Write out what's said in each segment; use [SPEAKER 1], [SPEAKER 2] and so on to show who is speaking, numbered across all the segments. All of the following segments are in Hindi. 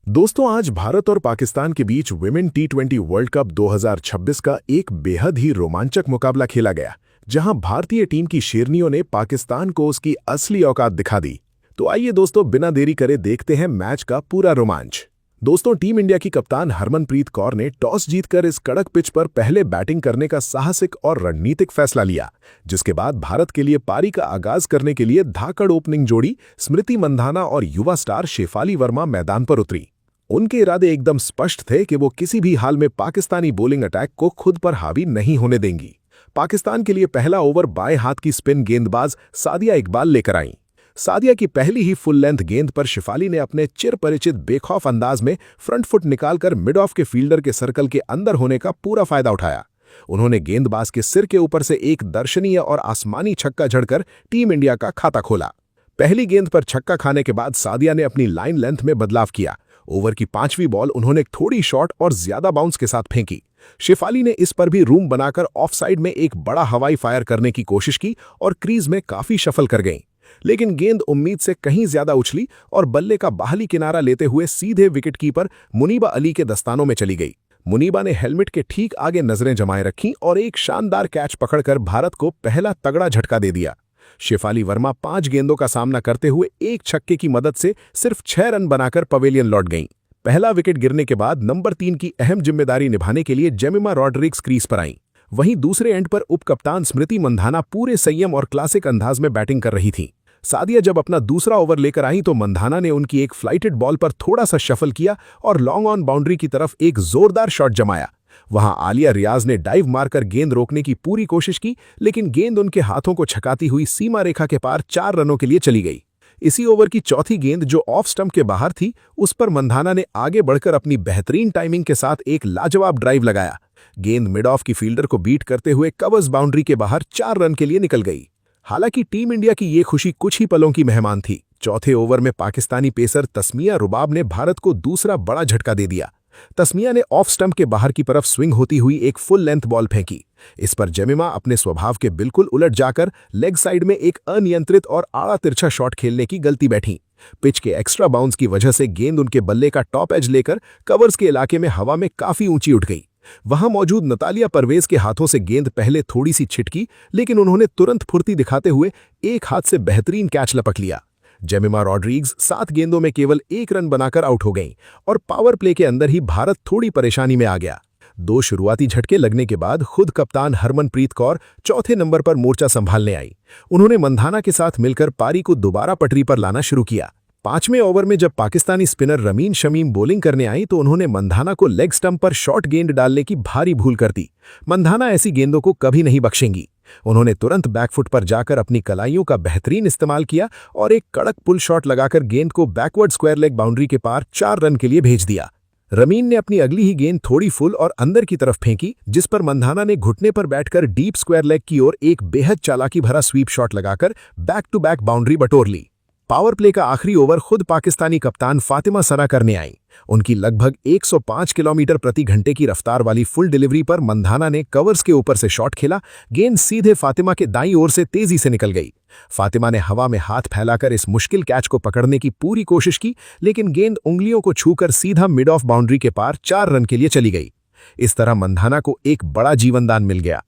[SPEAKER 1] दोस्तों, आज भारत और पाकिस्तान के बीच विमेन टी20 वर्ल्ड कप 2026 का एक बेहद ही रोमांचक मुकाबला खेला गया, जहां भारतीय टीम की शेरनियों ने पाकिस्तान को उसकी असली औकात दिखा दी। तो आइए दोस्तों, बिना देरी करे देखते हैं मैच का पूरा रोमांच। दोस्तों, टीम इंडिया की कप्तान हरमनप्रीत कौर ने टॉस जीतकर इस कड़क पिच पर पहले बैटिंग करने का साहसिक और रणनीतिक फैसला लिया, जिसके बाद भारत के लिए पारी का आगाज करने के लिए धाकड़ ओपनिंग जोड़ी स्मृति मंधाना और युवा स्टार शेफाली वर्मा मैदान पर उतरी। उनके इरादे एकदम स्पष्ट थे कि वो किसी भी हाल में पाकिस्तानी बॉलिंग अटैक को खुद पर हावी नहीं होने देंगी। पाकिस्तान के लिए पहला ओवर बाएं हाथ की स्पिन गेंदबाज सादिया इकबाल लेकर आईं। सादिया की पहली ही फुल लेंथ गेंद पर शेफाली ने अपने चिर परिचित बेखौफ अंदाज में फ्रंट फुट निकालकर मिड ऑफ के फील्डर के सर्कल के अंदर होने का पूरा फायदा उठाया। उन्होंने गेंदबाज के सिर के ऊपर से एक दर्शनीय और आसमानी छक्का झड़कर टीम इंडिया का खाता खोला। पहली गेंद पर छक्का खाने के बाद सादिया ने अपनी लाइन लेंथ में बदलाव किया। ओवर की 5वीं बॉल उन्होंने थोड़ी शॉर्ट और ज्यादा बाउंस के साथ फेंकी। शेफाली ने इस पर भी रूम बनाकर ऑफ साइड में एक बड़ा हवाई फायर करने की कोशिश की और क्रीज में काफी शफल कर गईं। लेकिन गेंद उम्मीद से कहीं ज्यादा उछली और बल्ले का बाहरी किनारा लेते हुए सीधे विकेटकीपर मुनीबा अली के दस्तानों में चली गई। मुनीबा ने हेलमेट के ठीक आगे नजरें जमाए रखीं और एक शानदार कैच पकड़कर भारत को पहला तगड़ा झटका दे दिया। शेफाली वर्मा 5 गेंदों का सामना करते हुए एक छक्के की मदद से सिर्फ 6 रन बनाकर पवेलियन लौट गईं। पहला विकेट गिरने के बाद नंबर 3 की अहम जिम्मेदारी निभाने के लिए जेमिमा रॉड्रिग्स क्रीज पर आईं। वहीं दूसरे एंड पर उपकप्तान स्मृति मंधाना पूरे संयम और क्लासिक अंदाज में बैटिंग कर रही थीं। सादिया जब अपना दूसरा ओवर लेकर आईं तो मंधाना ने उनकी एक फ्लाइटेड बॉल पर थोड़ा सा शफल किया और लॉन्ग ऑन बाउंड्री की तरफ एक जोरदार शॉट जमाया। वहां आलिया रियाज ने डाइव मारकर गेंद रोकने की पूरी कोशिश की, लेकिन गेंद उनके हाथों को छकाती हुई सीमा रेखा के पार 4 रनों के लिए चली गई। इसी ओवर की चौथी गेंद जो ऑफ स्टंप के बाहर थी, उस पर मंधाना ने आगे बढ़कर अपनी बेहतरीन टाइमिंग के साथ एक लाजवाब ड्राइव लगाया। गेंद मिड ऑफ की फील्डर को बीट करते हुए कवर्स बाउंड्री के बाहर 4 रन के लिए निकल गई। हालांकि टीम इंडिया की ये खुशी कुछ ही पलों की मेहमान थी। चौथे ओवर में पाकिस्तानी पेसर तस्मिया रुबाब ने भारत को दूसरा बड़ा झटका दे दिया। तस्मिया ने ऑफ स्टंप के बाहर की तरफ स्विंग होती हुई एक फुल लेंथ बॉल फेंकी। इस पर जेमिमा अपने स्वभाव के बिल्कुल उलट जाकर लेग साइड में एक अनियंत्रित और आड़ा तिरछा शॉट खेलने की गलती बैठी। पिच के एक्स्ट्रा बाउंस की वजह से गेंद उनके बल्ले का टॉप एज लेकर कवर्स के इलाके में हवा में काफी ऊंची उठ गई। वहां मौजूद नतालिया परवेज के हाथों से गेंद पहले थोड़ी सी छिटकी, लेकिन उन्होंने तुरंत फुर्ती दिखाते हुए एक हाथ से बेहतरीन कैच लपक लिया। जेमिमा रॉड्रिग्स 7 गेंदों में केवल 1 रन बनाकर आउट हो गईं और पावर प्ले के अंदर ही भारत थोड़ी परेशानी में आ गया। 2 शुरुआती झटके लगने के बाद खुद कप्तान हरमनप्रीत कौर चौथे नंबर पर मोर्चा संभालने आई। उन्होंने मंधाना के साथ मिलकर पारी को दोबारा पटरी पर लाना शुरू किया। 5वें ओवर में जब Pakistani spinner ramen Shamim bowling करने आई तो उन्होंने मंधाना को लेग स्टंप पर शॉर्ट गेंद डालने की भारी भूल कर दी। मंधाना ऐसी गेंदों को कभी नहीं बख्शेंगी। उन्होंने तुरंत बैकफुट पर जाकर अपनी कलाइयों का बेहतरीन इस्तेमाल किया और एक कड़क पुल शॉट लगाकर गेंद को बैकवर्ड स्क्वायर लेग बाउंड्री के पार 4 रन के लिए भेज दिया। रमीन ने अपनी अगली ही गेंद थोड़ी फुल और अंदर की तरफ फेंकी, जिस पर मंधाना ने घुटने पर बैठकर डीप स्क्वायर लेग की ओर एक बेहद चालाकी भरा स्वीप शॉट लगाकर बैक टू बैक बाउंड्री बटोर ली। पावर प्ले का आखिरी ओवर खुद पाकिस्तानी कप्तान फातिमा सना करने आई। उनकी लगभग 105 किलोमीटर प्रति घंटे की रफ्तार वाली फुल डिलीवरी पर मंधाना ने कवर्स के ऊपर से शॉट खेला। गेंद सीधे फातिमा के दाईं ओर से तेजी से निकल गई। फातिमा ने हवा में हाथ फैलाकर इस मुश्किल कैच को पकड़ने की पूरी कोशिश की, लेकिन गेंद उंगलियों को छूकर सीधा मिड ऑफ बाउंड्री के पार 4 रन के लिए चली गई। इस तरह मंधाना को एक बड़ा जीवनदान मिल गया।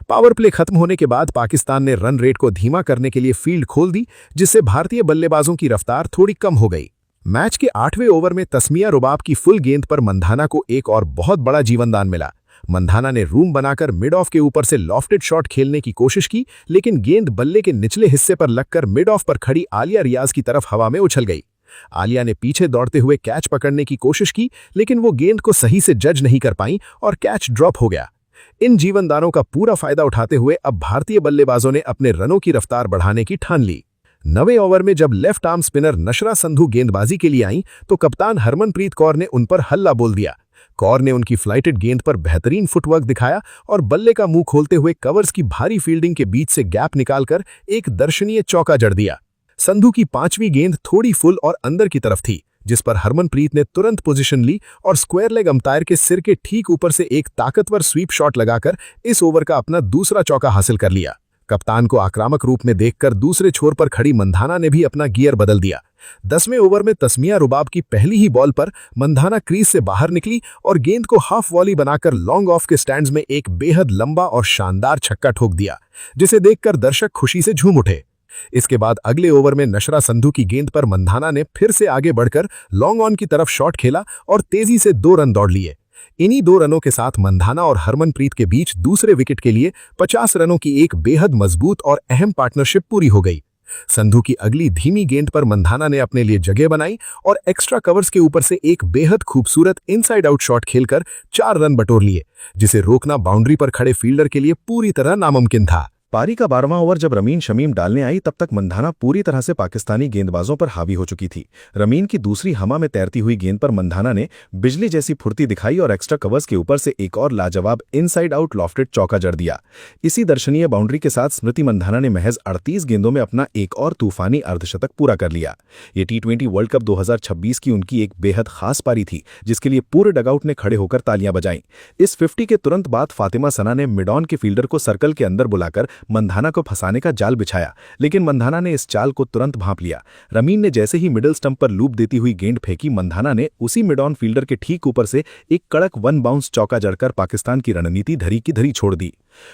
[SPEAKER 1] पावर प्ले खत्म होने के बाद पाकिस्तान ने रन रेट को धीमा करने के लिए फील्ड खोल दी, जिससे भारतीय बल्लेबाजों की रफ्तार थोड़ी कम हो गई। मैच के 8वें ओवर में तस्मिया रुबाब की फुल गेंद पर मंधाना को एक और बहुत बड़ा जीवनदान मिला। मंधाना ने रूम बनाकर मिड ऑफ के ऊपर से लॉफ्टेड शॉट खेलने की कोशिश की, लेकिन गेंद बल्ले के निचले हिस्से पर लगकर मिड ऑफ पर खड़ी आलिया रियाज की तरफ हवा में उछल गई। आलिया ने पीछे दौड़ते हुए कैच पकड़ने की कोशिश की, लेकिन वो गेंद को सही से जज नहीं कर पाई और कैच ड्रॉप हो गया। इन जीवनदानों का पूरा फायदा उठाते हुए अब भारतीय बल्लेबाजों ने अपने रनों की रफ्तार बढ़ाने की ठान ली। 9वें ओवर में जब लेफ्ट आर्म स्पिनर नशरा संधू गेंदबाजी के लिए आईं तो कप्तान हरमनप्रीत कौर ने उन पर हल्ला बोल दिया। कौर ने उनकी फ्लाइटेड गेंद पर बेहतरीन फुटवर्क दिखाया और बल्ले का मुंह खोलते हुए कवर्स की भारी फील्डिंग के बीच से गैप निकालकर एक दर्शनीय चौका जड़ दिया। संधू की 5वीं गेंद थोड़ी फुल और अंदर की तरफ थी, जिस पर हरमनप्रीत ने तुरंत पोजीशन ली और स्क्वायर लेग अंपायर के सिर के ठीक ऊपर से एक ताकतवर स्वीप शॉट लगाकर इस ओवर का अपना दूसरा चौका हासिल कर लिया। कप्तान को आक्रामक रूप में देखकर दूसरे छोर पर खड़ी मंधाना ने भी अपना गियर बदल दिया। 10वें ओवर में तस्मिया रुबाब की पहली ही बॉल पर मंधाना क्रीज से बाहर निकली और गेंद को हाफ वॉली बनाकर लॉन्ग ऑफ के स्टैंड्स में एक बेहद लंबा और शानदार छक्का ठोक दिया, जिसे देखकर दर्शक खुशी से झूम उठे। इसके बाद अगले ओवर में नशरा संधू की गेंद पर मंधाना ने फिर से आगे बढ़कर लॉन्ग ऑन की तरफ शॉट खेला और तेजी से 2 रन दौड़ लिए। इन्हीं 2 रनों के साथ मंधाना और हरमनप्रीत के बीच दूसरे विकेट के लिए 50 रनों की एक बेहद मजबूत और अहम पार्टनरशिप पूरी हो गई। संधू की अगली धीमी गेंद पर मंधाना ने अपने लिए जगह बनाई और एक्स्ट्रा कवर्स के ऊपर से एक बेहद खूबसूरत इनसाइड आउट शॉट खेलकर 4 रन बटोर लिए, जिसे रोकना बाउंड्री पर खड़े फील्डर के लिए पूरी तरह नामुमकिन था।
[SPEAKER 2] पारी का 12वां ओवर जब रमीन शमीम डालने आई तब तक मंधाना पूरी तरह से पाकिस्तानी गेंदबाजों पर हावी हो चुकी थी। रमीन की दूसरी हवा में तैरती हुई गेंद पर मंधाना ने बिजली जैसी फुर्ती दिखाई और एक्स्ट्रा कवर्स के ऊपर से एक और लाजवाब इनसाइड आउट लॉफ्टेड चौका जड़ दिया। इसी दर्शनीय बाउंड्री के साथ स्मृति मंधाना ने महज 38 गेंदों में अपना एक और तूफानी अर्धशतक पूरा कर लिया। ये T20 वर्ल्ड कप 2026 की उनकी एक बेहद खास पारी थी, जिसके लिए पूरे डगआउट ने खड़े होकर तालियां बजाईं। इस 50 के तुरंत बाद फातिमा सना ने मिड ऑन के फील्डर को सर्कल के अंदर बुलाकर मंधाना को फंसाने का जाल बिछाया, लेकिन मंधाना ने इस चाल को तुरंत भांप लिया। रमीन ने जैसे ही मिडिल स्टंप पर लूप देती हुई गेंद फेंकी, मंधाना ने उसी मिड ऑन फील्डर के ठीक ऊपर से एक कड़क 1 बाउंस चौका जड़कर पाकिस्तान की रणनीति धरी की धरी छोड़ दी।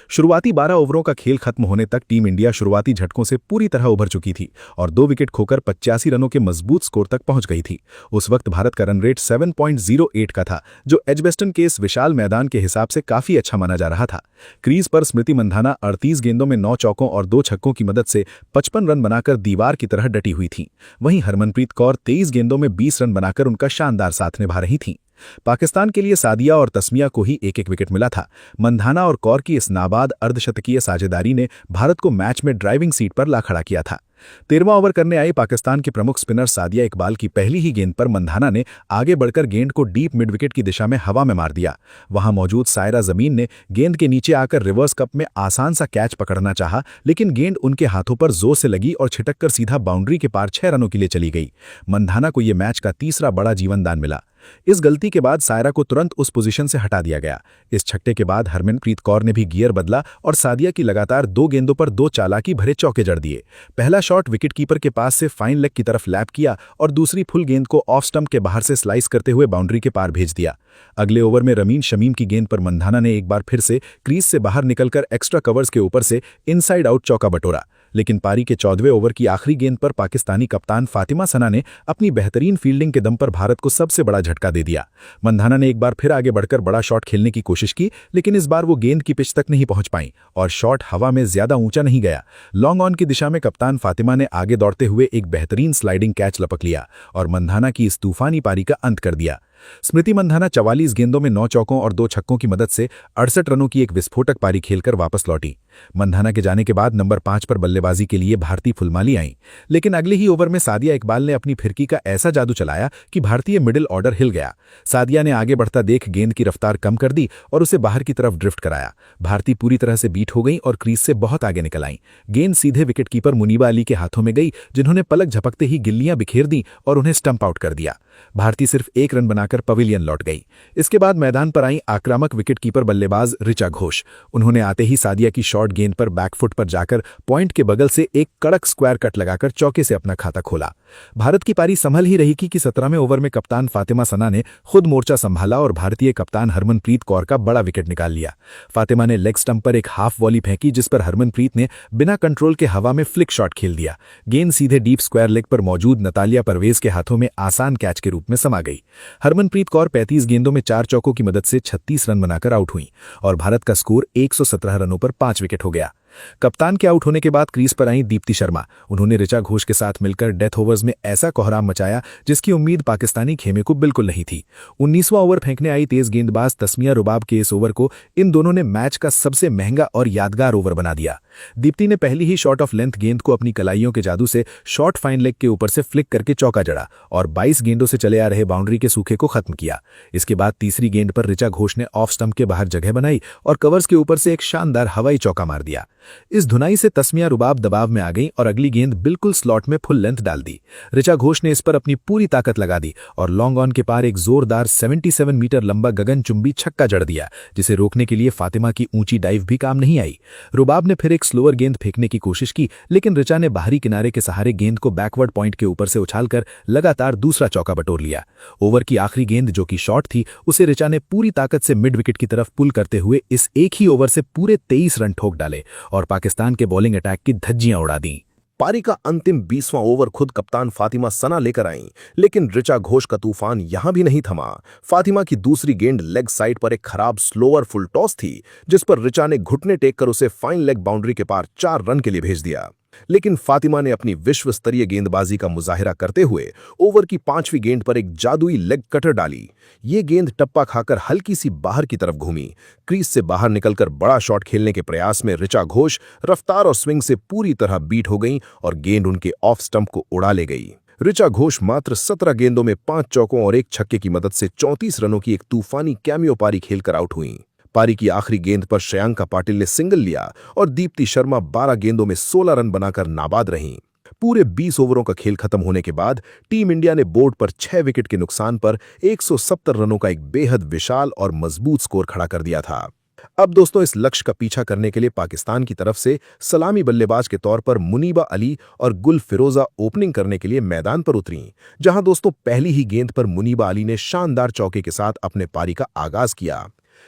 [SPEAKER 2] शुरुआती 12 ओवरों का खेल खत्म होने तक टीम इंडिया शुरुआती झटकों से पूरी तरह उभर चुकी थी और 2 विकेट खोकर 85 रनों के मजबूत स्कोर तक पहुंच गई थी। उस वक्त भारत का रन रेट 7.08 का था, जो एजबेस्टन के इस विशाल मैदान के हिसाब से काफी अच्छा माना जा रहा था। क्रीज पर स्मृति मंधाना 38 गेंदों में 9 चौकों और 2 छक्कों की मदद से 55 रन बनाकर दीवार की तरह डटी हुई थीं। वहीं हरमनप्रीत कौर 23 गेंदों में 20 रन बनाकर उनका शानदार साथ निभा रही थीं। पाकिस्तान के लिए सादिया और तस्मिया को ही एक एक विकेट मिला था। मंधाना और कौर की इस नाबाद अर्धशतकीय साझेदारी ने भारत को मैच में ड्राइविंग सीट पर ला खड़ा किया था। 13वां ओवर करने आई पाकिस्तान के प्रमुख स्पिनर सादिया इकबाल की पहली ही गेंद पर मंधाना ने आगे बढ़कर गेंद को डीप मिड विकेट की दिशा में हवा में मार दिया। वहां मौजूद सायरा जमीन ने गेंद के नीचे आकर रिवर्स कप में आसान सा कैच पकड़ना चाहा, लेकिन गेंद उनके हाथों पर जोर से लगी और छिटककर सीधा बाउंड्री के पार 6 रनों के लिए चली गई। मंधाना को यह मैच का तीसरा बड़ा जीवनदान मिला। इस गलती के बाद सायरा को तुरंत उस पोजीशन से हटा दिया गया। इस छक्के के बाद हरमनप्रीत कौर ने भी गियर बदला और सादिया की लगातार 2 गेंदों पर 2 चालाकी भरे चौके जड़ दिए। पहला शॉट विकेटकीपर के पास से फाइन लेग की तरफ लैप किया और दूसरी फुल गेंद को ऑफ स्टंप के बाहर से स्लाइस करते हुए बाउंड्री के पार भेज दिया। अगले ओवर में रमीन शमीम की गेंद पर मंधाना ने एक बार फिर से क्रीज से बाहर निकलकर एक्स्ट्रा कवर्स के ऊपर से इनसाइड आउट चौका बटोरा, लेकिन पारी के 14वें ओवर की आखिरी गेंद पर पाकिस्तानी कप्तान फातिमा सना ने अपनी बेहतरीन फील्डिंग के दम पर भारत को सबसे बड़ा झटका दे दिया। मंधाना ने एक बार फिर आगे बढ़कर बड़ा शॉट खेलने की कोशिश की, लेकिन इस बार वो गेंद की पिच तक नहीं पहुंच पाई और शॉट हवा में ज्यादा ऊंचा नहीं गया। लॉन्ग ऑन की दिशा में कप्तान फातिमा ने आगे दौड़ते हुए एक बेहतरीन स्लाइडिंग कैच लपक लिया और मंधाना की इस तूफानी पारी का अंत कर दिया। स्मृति मंधाना 44 गेंदों में 9 चौकों और 2 छक्कों की मदद से 68 रनों की एक विस्फोटक पारी खेलकर वापस लौटी। मंधाना के जाने के बाद नंबर 5 पर बल्लेबाजी के लिए भारतीय फुलमाली आईं, लेकिन अगले ही ओवर में सादिया इकबाल ने अपनी फिरकी का ऐसा जादू चलाया कि भारतीय मिडिल ऑर्डर हिल गया। सादिया ने आगे बढ़ता देख गेंद की रफ्तार कम कर दी और उसे बाहर की तरफ ड्रिफ्ट कराया। भारतीय पूरी तरह से बीट हो गई और क्रीज से बहुत आगे निकल आईं। गेंद सीधे विकेटकीपर मुनीबा अली के हाथों में गई, जिन्होंने पलक झपकते ही गिल्लियां बिखेर दी और उन्हें स्टंप आउट कर दिया। भारतीय सिर्फ 1 रन बनाकर पवेलियन लौट गई। इसके बाद मैदान पर आई आक्रामक विकेटकीपर बल्लेबाज ऋचा घोष। उन्होंने आते ही सादिया की शॉर्ट गेंद पर बैकफुट पर जाकर पॉइंट के बगल से एक कड़क स्क्वायर कट लगाकर चौके से अपना खाता खोला। भारत की पारी संभल ही रही कि 17वें ओवर में कप्तान फातिमा सना ने खुद मोर्चा संभाला और भारतीय कप्तान हरमनप्रीत कौर का बड़ा विकेट निकाल लिया। फातिमा ने लेग स्टंप पर एक हाफ वॉली फेंकी, जिस पर हरमनप्रीत ने बिना कंट्रोल के हवा में फ्लिक शॉट खेल दिया। गेंद सीधे डीप स्क्वायर लेग पर मौजूद नतालिया परवेज के हाथों में आसान कैच के रूप में समा गई। हरमनप्रीत कौर 35 गेंदों में 4 चौकों की मदद से 36 रन बनाकर आउट हुई और भारत का स्कोर 117 रनों पर 5 विकेट हो गया। कप्तान के आउट होने के बाद क्रीज पर आई दीप्ति शर्मा। उन्होंने ऋचा घोष के साथ मिलकर डेथ ओवर्स में ऐसा कोहराम मचाया जिसकी उम्मीद पाकिस्तानी खेमे को बिल्कुल नहीं थी। 19वां ओवर फेंकने आई तेज गेंदबाज तस्मिया रुबाब के इस ओवर को इन दोनों ने मैच का सबसे महंगा और यादगार ओवर बना दिया। दीप्ति ने पहली ही शॉट ऑफ लेंथ गेंद को अपनी कलाइयों के जादू से शॉर्ट फाइन लेग के ऊपर से फ्लिक करके चौका जड़ा और 22 गेंदों से चले आ रहे बाउंड्री के सूखे को खत्म किया। इसके बाद तीसरी गेंद पर ऋचा घोष ने ऑफ स्टंप के बाहर जगह बनाई और कवर्स के ऊपर से एक शानदार हवाई चौका मार दिया।
[SPEAKER 3] इस धुनाई से तस्मिया रुबाब दबाव में आ गई और अगली गेंद बिल्कुल स्लॉट में फुल लेंथ डाल दी। ऋचा घोष ने इस पर अपनी पूरी ताकत लगा दी और लॉन्ग ऑन के पार एक जोरदार 77 मीटर लंबा गगनचुंबी छक्का जड़ दिया, जिसे रोकने के लिए फातिमा की ऊंची डाइव भी काम नहीं आई। रुबाब ने फिर एक स्लोअर गेंद फेंकने की कोशिश की, लेकिन ऋचा ने बाहरी किनारे के सहारे गेंद को बैकवर्ड पॉइंट के ऊपर से उछालकर लगातार दूसरा चौका बटोर लिया। ओवर की आखिरी गेंद जो कि शॉर्ट थी, उसे ऋचा ने पूरी ताकत से मिड विकेट की तरफ पुल करते हुए इस एक ही ओवर से पूरे 23 रन ठोक डाले और पाकिस्तान के बॉलिंग अटैक की धज्जियां उड़ा दी।
[SPEAKER 1] पारी का अंतिम 20वां ओवर खुद कप्तान फातिमा सना लेकर आईं, लेकिन ऋचा घोष का तूफान यहां भी नहीं थमा। फातिमा की दूसरी गेंद लेग साइड पर एक खराब स्लोअर फुल टॉस थी, जिस पर ऋचा ने घुटने टेक कर उसे फाइन लेग बाउंड्री के पार 4 रन के लिए भेज दिया। लेकिन फातिमा ने अपनी विश्व स्तरीय गेंदबाजी का मुजाहिरा करते हुए ओवर की 5वीं गेंद पर एक जादुई लेग कटर डाली। ये गेंद टप्पा खाकर हल्की सी बाहर की तरफ घूमी। क्रीज से बाहर निकलकर बड़ा शॉट खेलने के प्रयास में ऋचा घोष रफ्तार और स्विंग से पूरी तरह बीट हो गईं और गेंद उनके ऑफ स्टंप को उड़ा ले गई। ऋचा घोष मात्र 17 गेंदों में 5 चौकों और 1 छक्के की मदद से 34 रनों की एक तूफानी कैमियो पारी खेलकर आउट हुईं। पारी की आखिरी गेंद पर श्रेयांका पाटिल ने सिंगल लिया और दीप्ति शर्मा 12 गेंदों में 16 रन बनाकर नाबाद रहीं। पूरे 20 ओवरों का खेल खत्म होने के बाद टीम इंडिया ने बोर्ड पर 6 विकेट के नुकसान पर 170 रनों का एक बेहद विशाल और मजबूत स्कोर खड़ा कर दिया था। अब दोस्तों, इस लक्ष्य का पीछा करने के लिए पाकिस्तान की तरफ से सलामी बल्लेबाज के तौर पर मुनीबा अली और गुल फिरोजा ओपनिंग करने के लिए मैदान पर उतरीं, जहां दोस्तों पहली ही गेंद पर मुनीबा अली ने शानदार चौके के साथ अपने पारी का आगाज किया।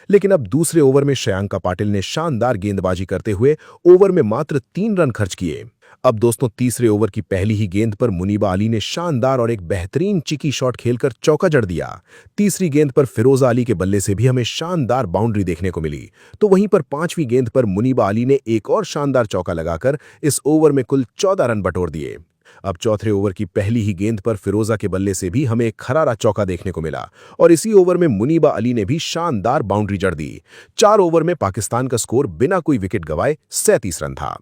[SPEAKER 1] लेकिन अब दूसरे ओवर में श्रेयांका पाटिल ने शानदार गेंदबाजी करते हुए ओवर में मात्र 3 रन खर्च किए। अब दोस्तों तीसरे ओवर की पहली ही गेंद पर मुनीबा अली ने शानदार और एक बेहतरीन चिकी शॉट खेलकर चौका जड़ दिया। तीसरी गेंद पर फिरोजा अली के बल्ले से भी हमें शानदार बाउंड्री देखने को मिली। तो वहीं पर 5वीं गेंद पर मुनीबा अली ने एक और शानदार चौका लगाकर इस ओवर में कुल 14 रन बटोर दिए। अब चौथे ओवर की पहली ही गेंद पर फिरोजा के बल्ले से भी हमें एक खरारा चौका देखने को मिला और इसी ओवर में मुनीबा अली ने भी शानदार बाउंड्री जड़ दी। 4 ओवर में पाकिस्तान का स्कोर बिना कोई विकेट गंवाए 37 रन था।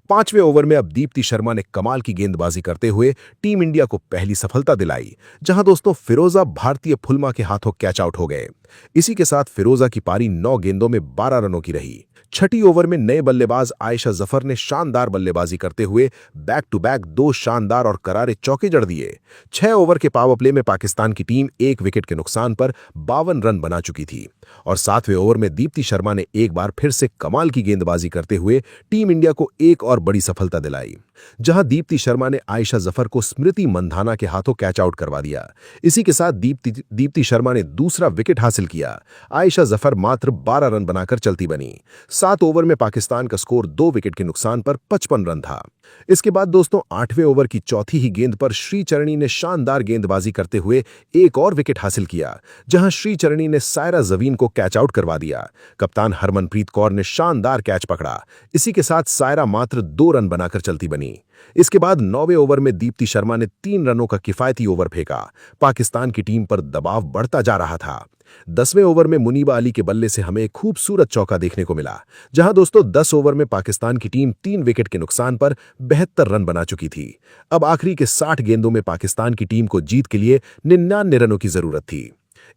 [SPEAKER 1] 5वें ओवर में अब दीप्ति शर्मा ने कमाल की गेंदबाजी करते हुए टीम इंडिया को पहली सफलता दिलाई, जहां दोस्तों फिरोजा भारतीय फुलमा के हाथों कैच आउट हो गए। इसी के साथ फिरोजा की पारी 9 गेंदों में 12 रनों की रही। 6ठी ओवर में नए बल्लेबाज आयशा जफर ने शानदार बल्लेबाजी करते हुए बैक टू बैक 2 शानदार और करारे चौके जड़ दिए। 6 ओवर के पावर प्ले में पाकिस्तान की टीम 1 विकेट के नुकसान पर 52 रन बना चुकी थी और 7वें ओवर में दीप्ति शर्मा ने एक बार फिर से कमाल की गेंदबाजी करते हुए टीम इंडिया को एक और बड़ी सफलता दिलाई, जहां दीप्ति शर्मा ने आयशा जफर को स्मृति मंधाना के हाथों कैच आउट करवा दिया। इसी के साथ दीप्ति शर्मा ने दूसरा विकेट हासिल किया। आयशा जफर मात्र 12 रन बनाकर चलती बनी। 7 ओवर में पाकिस्तान का स्कोर 2 विकेट के नुकसान पर 55 रन था। इसके बाद दोस्तों 8वें ओवर की चौथी ही गेंद पर श्रीचरणी ने शानदार गेंदबाजी करते हुए एक और विकेट हासिल किया, जहां श्रीचरणी ने सायरा जवीन को कैच आउट करवा दिया। कप्तान हरमनप्रीत कौर ने शानदार कैच पकड़ा। इसी के साथ सायरा मात्र 2 रन बनाकर चलती बनी। इसके बाद 9वें ओवर में दीप्ति शर्मा ने 3 रनों का किफायती ओवर फेंका। पाकिस्तान की टीम पर दबाव बढ़ता जा रहा था। 10वें ओवर में मुनीबा अली के बल्ले से हमें एक खूबसूरत चौका देखने को मिला, जहां दोस्तों 10 ओवर में पाकिस्तान की टीम 3 विकेट के नुकसान पर 72 रन बना चुकी थी। अब आखिरी के 60 गेंदों में पाकिस्तान की टीम को जीत के लिए 99 रनों की जरूरत थी।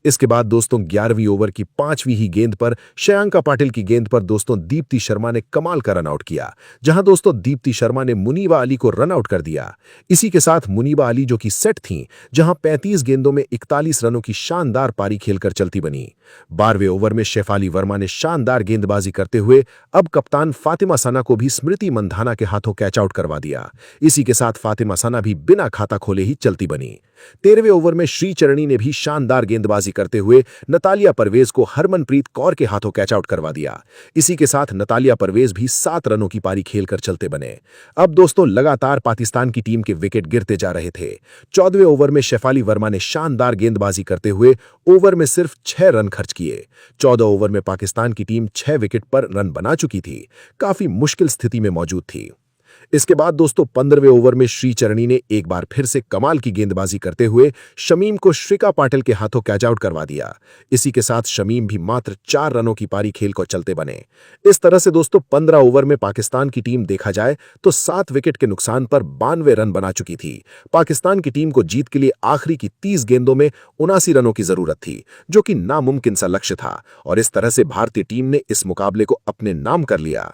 [SPEAKER 1] इसके बाद दोस्तों 11वीं ओवर की 5वीं ही गेंद पर श्रेयांका पाटिल की गेंद पर दोस्तों दीप्ति शर्मा ने कमाल का रन आउट किया, जहां दोस्तों दीप्ति शर्मा ने मुनीबा अली को रन आउट कर दिया। इसी के साथ मुनीबा अली जो कि सेट थीं, जहां 35 गेंदों में 41 रनों की शानदार पारी खेलकर चलती बनी। 12वें ओवर में शेफाली वर्मा ने शानदार गेंदबाजी करते हुए अब कप्तान फातिमा सना को भी स्मृति मंधाना के हाथों कैच आउट करवा दिया। इसी के साथ फातिमा सना भी बिना खाता खोले ही चलती बनी। 13वें ओवर में श्रीचरणी ने भी शानदार गेंदबाजी करते हुए नतालिया परवेज को हरमनप्रीत कौर के हाथों कैच आउट करवा दिया। इसी के साथ नतालिया परवेज भी 7 रनों की पारी खेलकर चलते बने। अब दोस्तों लगातार पाकिस्तान की टीम के विकेट गिरते जा रहे थे। 14वें ओवर में शेफाली वर्मा ने शानदार गेंदबाजी करते हुए ओवर में सिर्फ 6 रन खर्च किए। 14 ओवर में पाकिस्तान की टीम 6 विकेट पर रन बना चुकी थी, काफी मुश्किल स्थिति में मौजूद थी। इसके बाद दोस्तों 15वें ओवर में श्रीचरणी ने एक बार फिर से कमाल की गेंदबाजी करते हुए शमीम को श्रिका पाटिल के हाथों कैच आउट करवा दिया। इसी के साथ शमीम भी मात्र 4 रनों की पारी खेल को चलते बने। इस तरह से दोस्तों 15 ओवर में पाकिस्तान की टीम देखा जाए तो 7 विकेट के नुकसान पर 92 रन बना चुकी थी। पाकिस्तान की टीम को जीत के लिए आखिरी की 30 गेंदों में 79 रनों की जरूरत थी, जो कि नामुमकिन सा लक्ष्य था और इस तरह से भारतीय टीम ने इस मुकाबले को अपने नाम कर लिया।